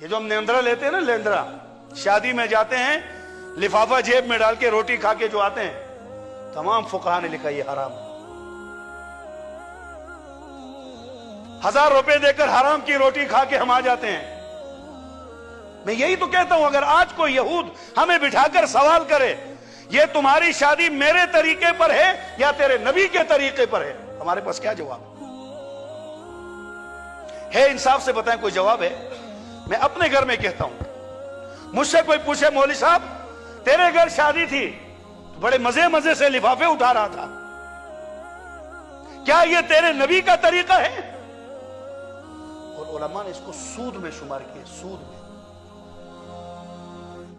یہ جو ہم لیندرا لیتے ہیں نا، لیندرا، شادی میں جاتے ہیں لفافہ جیب میں ڈال کے روٹی کھا کے جو آتے ہیں، تمام فقہا نے لکھا یہ حرام ہے۔ 1000 روپے دے کر حرام کی روٹی کھا کے ہم آ جاتے ہیں۔ میں یہی تو کہتا ہوں، اگر آج کوئی یہود ہمیں بٹھا کر سوال کرے یہ تمہاری شادی میرے طریقے پر ہے یا تیرے نبی کے طریقے پر ہے، ہمارے پاس کیا جواب ہے؟ انصاف سے بتائیں، کوئی جواب ہے؟ میں اپنے گھر میں کہتا ہوں، مجھ سے کوئی پوچھے مولوی صاحب تیرے گھر شادی تھی تو بڑے مزے سے لفافے اٹھا رہا تھا، کیا یہ تیرے نبی کا طریقہ ہے؟ اور علماء نے اس کو سود میں شمار کیا، سود میں۔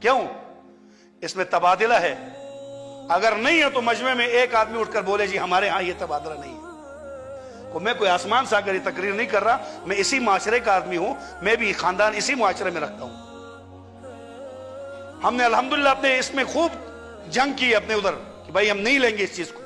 کیوں؟ اس میں تبادلہ ہے، اگر نہیں ہے تو مجمع میں ایک آدمی اٹھ کر بولے جی ہمارے ہاں یہ تبادلہ نہیں ہے۔ میں کوئی آسمان سے آگر یہ تقریر نہیں کر رہا، میں اسی معاشرے کا آدمی ہوں، میں بھی خاندان اسی معاشرے میں رکھتا ہوں۔ ہم نے الحمدللہ اپنے اس میں خوب جنگ کی اپنے ادھر کہ بھائی ہم نہیں لیں گے اس چیز کو۔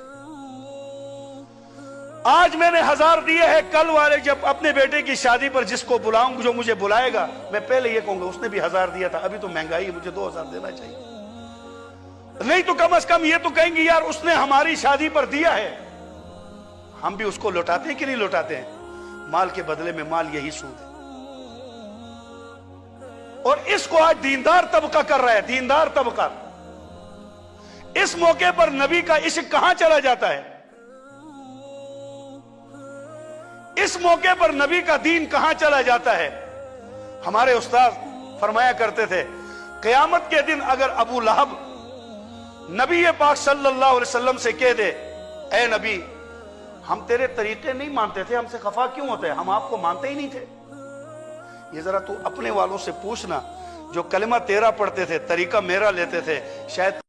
آج میں نے 1000 دیے ہیں، کل والے جب اپنے بیٹے کی شادی پر جس کو بلاؤں، جو مجھے بلائے گا، میں پہلے یہ کہوں گا اس نے بھی 1000 دیا تھا، ابھی تو مہنگائی ہے، مجھے 2000 دینا چاہیے۔ نہیں تو کم از کم یہ تو کہیں گے یار اس نے ہماری شادی پر دیا ہے، ہم بھی اس کو لوٹاتے ہیں کہ نہیں لوٹاتے ہیں؟ مال کے بدلے میں مال، یہی سود ہے۔ اور اس کو آج دیندار طبقہ کر رہا ہے، دیندار طبقہ۔ اس موقع پر نبی کا عشق کہاں چلا جاتا ہے؟ اس موقع پر نبی کا دین کہاں چلا جاتا ہے؟ ہمارے استاد فرمایا کرتے تھے قیامت کے دن اگر ابو لہب نبی پاک صلی اللہ علیہ وسلم سے کہہ دے اے نبی ہم تیرے طریقے نہیں مانتے تھے، ہم سے خفا کیوں ہوتے ہیں، ہم آپ کو مانتے ہی نہیں تھے۔ یہ ذرا تو اپنے والوں سے پوچھنا جو کلمہ تیرا پڑھتے تھے، طریقہ میرا لیتے تھے، شاید